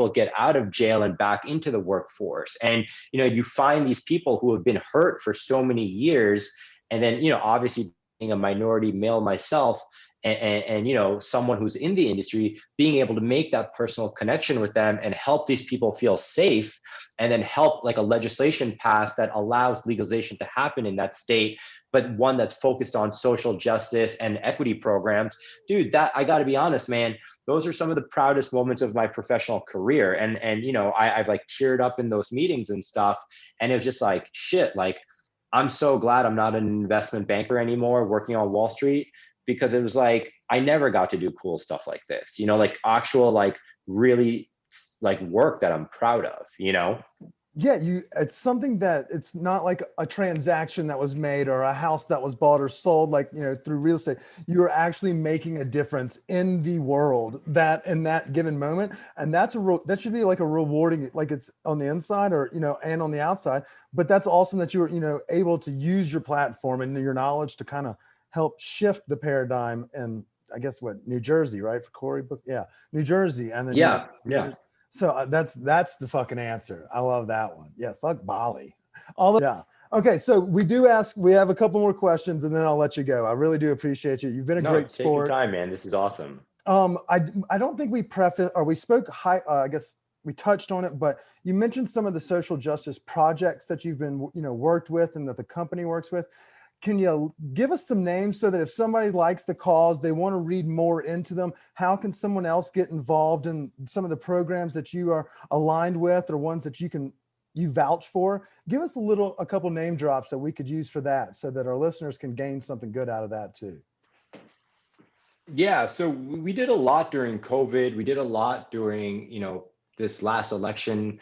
get out of jail and back into the workforce. And, you find these people who have been hurt for so many years. And then, obviously being a minority male myself, and someone who's in the industry, being able to make that personal connection with them and help these people feel safe, and then help like a legislation pass that allows legalization to happen in that state, but one that's focused on social justice and equity programs. Dude, that, I got to be honest, man, those are some of the proudest moments of my professional career. And I've like teared up in those meetings and stuff, and it was just like, shit, like I'm so glad I'm not an investment banker anymore working on Wall Street, because it was like I never got to do cool stuff like this, like actual like really like work that I'm proud of. Yeah, it's something that it's not like a transaction that was made or a house that was bought or sold, like, through real estate. You're actually making a difference in the world that in that given moment. And that should be like a rewarding, like it's on the inside or, and on the outside, but that's awesome that you're, able to use your platform and your knowledge to kind of help shift the paradigm. And I guess New Jersey, right? For Corey book. Yeah. New Jersey. And then, yeah. So that's the fucking answer. I love that one. Yeah, fuck Bali. Yeah. Okay, so we have a couple more questions and then I'll let you go. I really do appreciate you. You've been a great sport. Take your time, man. This is awesome. I don't think we spoke high. I guess we touched on it, but you mentioned some of the social justice projects that you've been, worked with and that the company works with. Can you give us some names so that if somebody likes the cause, they want to read more into them, how can someone else get involved in some of the programs that you are aligned with or ones that you vouch for? Give us a couple name drops that we could use for that so that our listeners can gain something good out of that too. Yeah, so we did a lot during COVID. We did a lot during, this last election.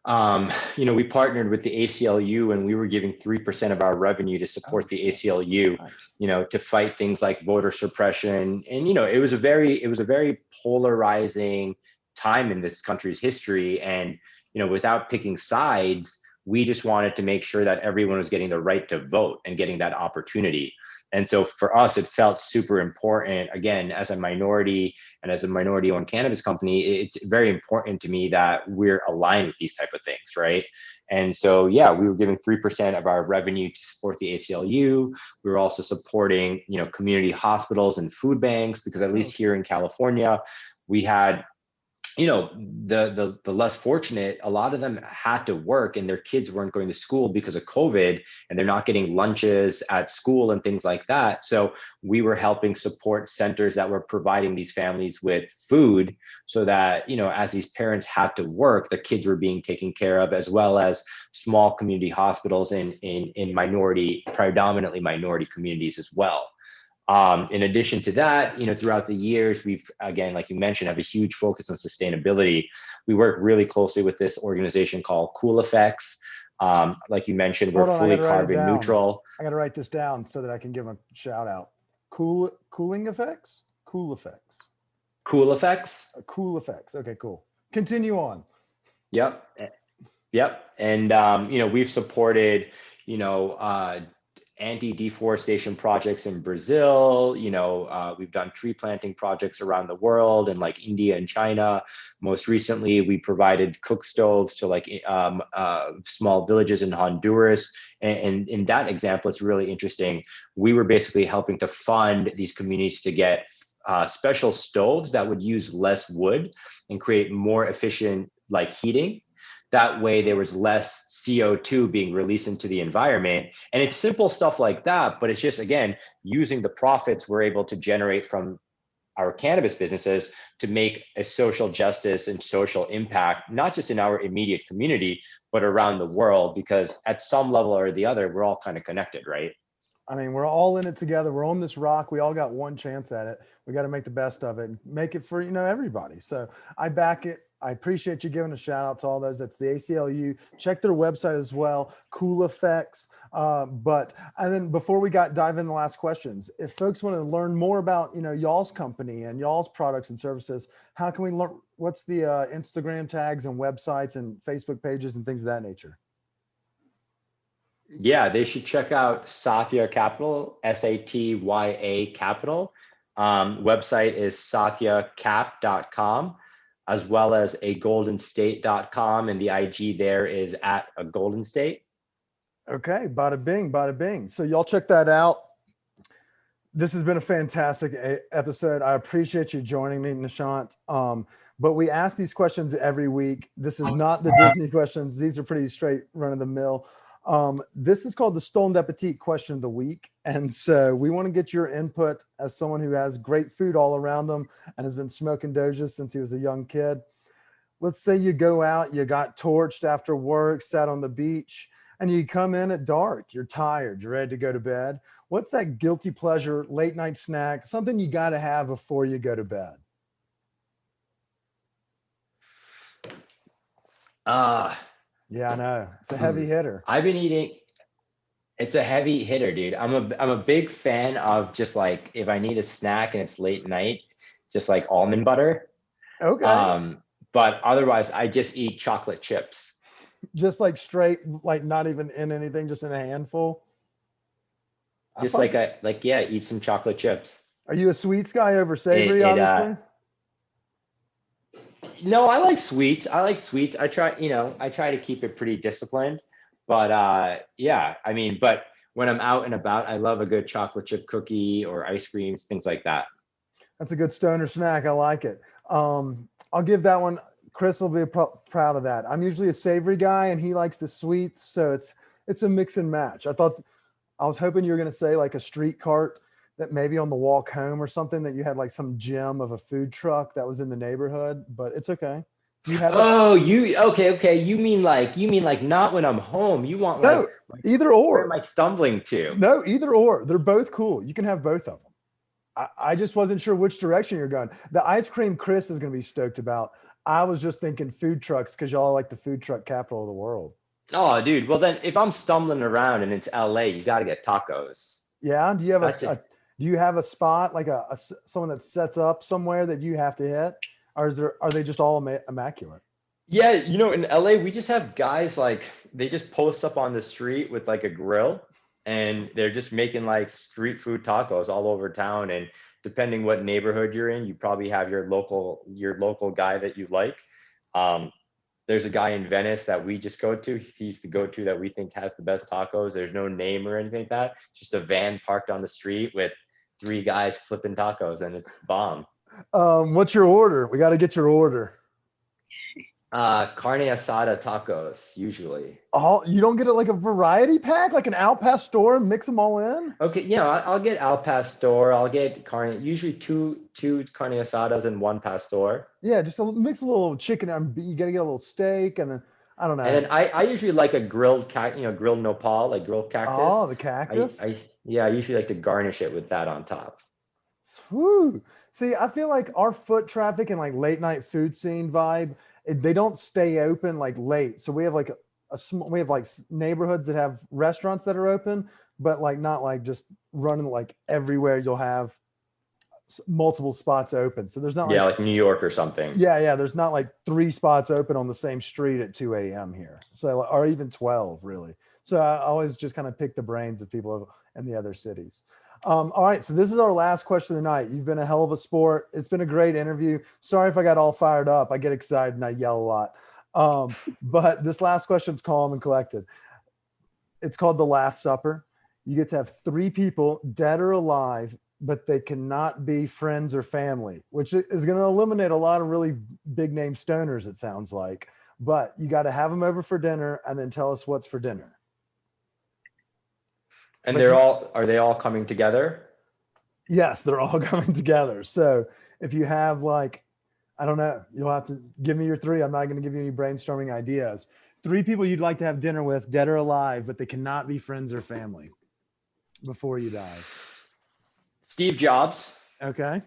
We partnered with the ACLU and we were giving 3% of our revenue to support the ACLU, to fight things like voter suppression. And, it was a very polarizing time in this country's history. And, without picking sides, we just wanted to make sure that everyone was getting the right to vote and getting that opportunity. And so for us, it felt super important, again, as a minority and as a minority-owned cannabis company, it's very important to me that we're aligned with these type of things, right? And so, yeah, we were giving 3% of our revenue to support the ACLU. We were also supporting, community hospitals and food banks, because at least here in California, we had the less fortunate, a lot of them had to work and their kids weren't going to school because of COVID, and they're not getting lunches at school and things like that. So we were helping support centers that were providing these families with food so that, as these parents had to work, the kids were being taken care of, as well as small community hospitals in predominantly minority communities as well. In addition to that, throughout the years, we've, again, like you mentioned, have a huge focus on sustainability. We work really closely with this organization called Cool Effects. Like you mentioned, we're fully carbon neutral. I got to write this down so that I can give a shout out. Cooling effects? Cool Effects. Cool Effects. Cool Effects. Okay, cool. Continue on. Yep. And, we've supported, anti-deforestation projects in Brazil. We've done tree planting projects around the world in like India and China. Most recently, we provided cook stoves to like small villages in Honduras. And in that example, it's really interesting. We were basically helping to fund these communities to get special stoves that would use less wood and create more efficient like heating. That way there was less CO2 being released into the environment. And it's simple stuff like that, but it's just, again, using the profits we're able to generate from our cannabis businesses to make a social justice and social impact, not just in our immediate community, but around the world, because at some level or the other, we're all kind of connected, right? I mean, we're all in it together. We're on this rock. We all got one chance at it. We got to make the best of it and make it for, everybody. So I back it. I appreciate you giving a shout out to all those. That's the ACLU. Check their website as well. Cool Effects. And then before we dive in the last questions, if folks want to learn more about, y'all's company and y'all's products and services, how can we learn? What's the Instagram tags and websites and Facebook pages and things of that nature? Yeah, they should check out Satya Capital, SATYA Capital. Website is satyacap.com. as well as a goldenstate.com, and the IG there is at a golden state. Okay, bada bing, bada bing. So y'all check that out. This has been a fantastic episode. I appreciate you joining me, Nishant. But we ask these questions every week. This is not the Disney questions. These are pretty straight run of the mill. This is called the Stolen Appetit question of the week. And so we want to get your input as someone who has great food all around them and has been smoking dojas since he was a young kid. Let's say you go out, you got torched after work, sat on the beach, and you come in at dark. You're tired. You're ready to go to bed. What's that guilty pleasure late night snack, something you got to have before you go to bed? Yeah, I know. It's a heavy hitter. I've been eating. It's a heavy hitter, dude. I'm a big fan of just like, if I need a snack and it's late night, just like almond butter. Okay. But otherwise I just eat chocolate chips. Just like straight, like not even in anything, just in a handful. Just eat some chocolate chips. Are you a sweets guy over savory, obviously? No, I like sweets. I try to keep it pretty disciplined. But yeah, I mean, but when I'm out and about, I love a good chocolate chip cookie or ice creams, things like that. That's a good stoner snack. I like it. I'll give that one. Chris will be proud of that. I'm usually a savory guy and he likes the sweets. So it's a mix and match. I was hoping you were going to say like a street cart that maybe on the walk home or something, that you had like some gem of a food truck that was in the neighborhood, but it's okay. You have okay. You mean like not when I'm home. You want like, no, either or. Where am I stumbling to? No, either or. They're both cool. You can have both of them. I just wasn't sure which direction you're going. The ice cream Chris is going to be stoked about. I was just thinking food trucks because y'all are like the food truck capital of the world. Oh, dude. Well, then if I'm stumbling around and it's LA, you got to get tacos. Yeah. Do you have a spot, like someone that sets up somewhere that you have to hit? Or are they just all immaculate? Yeah. In LA, we just have guys like, they just post up on the street with like a grill and they're just making like street food tacos all over town. And depending what neighborhood you're in, you probably have your local guy that you like. There's a guy in Venice that we just go to. He's the go-to that we think has the best tacos. There's no name or anything like that. Just a van parked on the street with 3 guys flipping tacos, and it's bomb. What's your order? We got to get your order. Carne asada tacos, usually. Oh, you don't get it like a variety pack, like an al pastor, mix them all in? Okay, I'll get al pastor. I'll get usually two carne asadas and 1 pastor. Yeah, just mix a little chicken. You got to get a little steak, and then I don't know. And then I usually like a grilled grilled nopal, like grilled cactus. Oh, the cactus. I usually like to garnish it with that on top. Woo. See, I feel like our foot traffic and like late night food scene vibe, they don't stay open like late. So we have like we have like neighborhoods that have restaurants that are open, but like not like just running like everywhere. You'll have multiple spots open. So there's not like New York or something. Yeah. There's not like 3 spots open on the same street at 2 a.m. here. So, or even 12 really. So I always just kind of pick the brains of people in the other cities. All right. So this is our last question of the night. You've been a hell of a sport. It's been a great interview. Sorry if I got all fired up. I get excited and I yell a lot. But this last question's calm and collected. It's called The Last Supper. You get to have 3 people, dead or alive, but they cannot be friends or family, which is going to eliminate a lot of really big name stoners, it sounds like. But you got to have them over for dinner and then tell us what's for dinner. And are they all coming together? Yes, they're all coming together. So if you have like, I don't know, you'll have to give me your 3. I'm not going to give you any brainstorming ideas. 3 people you'd like to have dinner with, dead or alive, but they cannot be friends or family before you die. Steve Jobs. Okay.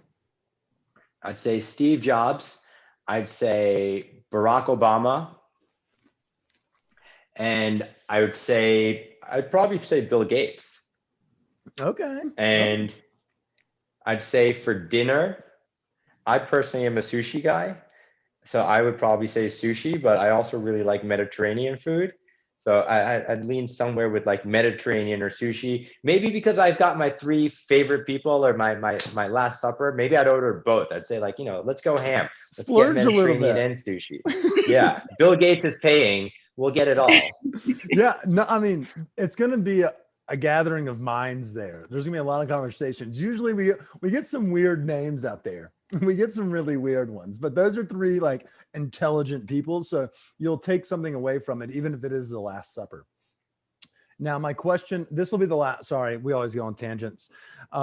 I'd say Steve Jobs. I'd say Barack Obama. And I'd probably say Bill Gates. Okay. And I'd say for dinner, I personally am a sushi guy. So I would probably say sushi, but I also really like Mediterranean food. So I'd lean somewhere with like Mediterranean or sushi. Maybe because I've got my three favorite people or my last supper. Maybe I'd order both. I'd say like, let's go ham. Let's get Splurge a little Mediterranean bit. and sushi. Yeah, Bill Gates is paying. We'll get it all. Yeah, no, I mean, it's going to be a gathering of minds there. There's going to be a lot of conversations. Usually we get some weird names out there. We get some really weird ones, but those are three like intelligent people, so you'll take something away from it even if it is the last supper. Now, my question, this will be the last, sorry, we always go on tangents.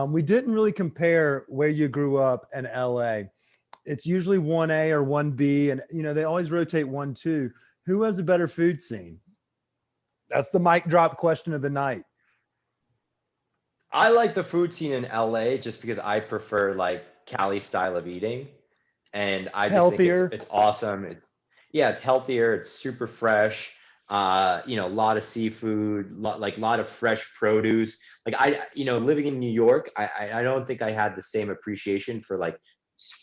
We didn't really compare where you grew up in LA. It's usually 1A or 1B, and they always rotate 1-2. Who has a better food scene? That's the mic drop question of the night. I like the food scene in LA just because I prefer like Cali style of eating. And I just think it's Healthier. it's awesome. Yeah, it's healthier, it's super fresh. A lot of seafood, lot of fresh produce. Like living in New York, I don't think I had the same appreciation for like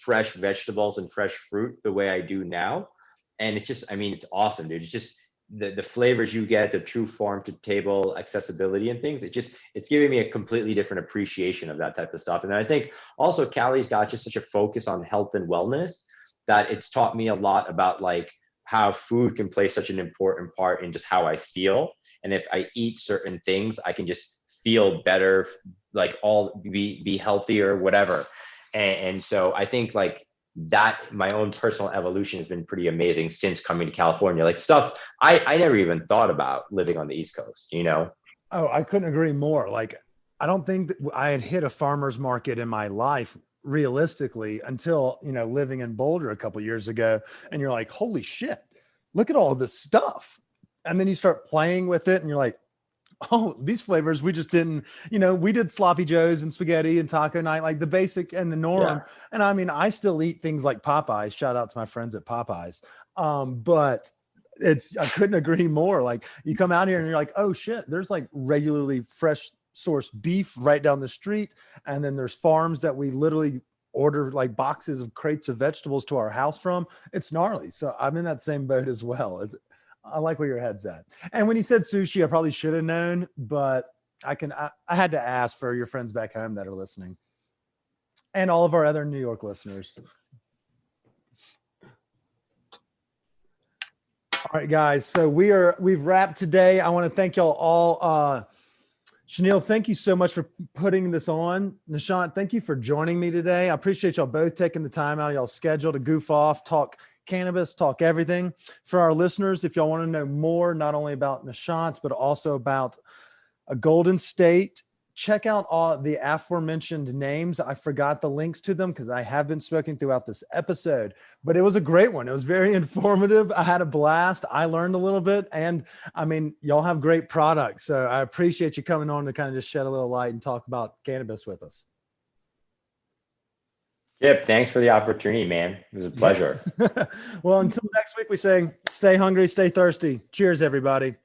fresh vegetables and fresh fruit the way I do now. And it's just, I mean, it's awesome, dude. It's just the flavors you get, the true farm to table accessibility and things. It's giving me a completely different appreciation of that type of stuff. And I think also Cali's got just such a focus on health and wellness that it's taught me a lot about like how food can play such an important part in just how I feel. And if I eat certain things, I can just feel better, like all be healthier, whatever. And so I think like that my own personal evolution has been pretty amazing since coming to California. Like stuff I never even thought about living on the East Coast. Oh, I couldn't agree more. Like, I don't think that I had hit a farmer's market in my life realistically until, living in Boulder a couple years ago. And you're like, holy shit, look at all this stuff. And then you start playing with it and you're like, oh, these flavors, we just didn't, we did sloppy joes and spaghetti and taco night, like the basic and the norm. Yeah. And I mean, I still eat things like Popeyes. Shout out to my friends at Popeyes. But I couldn't agree more. Like, you come out here and you're like, oh shit, there's like regularly fresh source beef right down the street. And then there's farms that we literally order like boxes of crates of vegetables to our house from. It's gnarly. So I'm in that same boat as well. I like where your head's at. And when you said sushi, I probably should have known, but I had to ask for your friends back home that are listening and all of our other New York listeners. All right, guys. So we've wrapped today. I want to thank y'all all. Chanel, thank you so much for putting this on. Nishant, thank you for joining me today. I appreciate y'all both taking the time out of y'all's schedule to goof off, talk cannabis, talk everything. For our listeners, if y'all want to know more, not only about Nishant, but also about a Golden State, check out all the aforementioned names. I forgot the links to them because I have been smoking throughout this episode, but it was a great one. It was very informative. I had a blast. I learned a little bit, and I mean, y'all have great products. So I appreciate you coming on to kind of just shed a little light and talk about cannabis with us. Yep. Thanks for the opportunity, man. It was a pleasure. Well, until next week, we say stay hungry, stay thirsty. Cheers, everybody.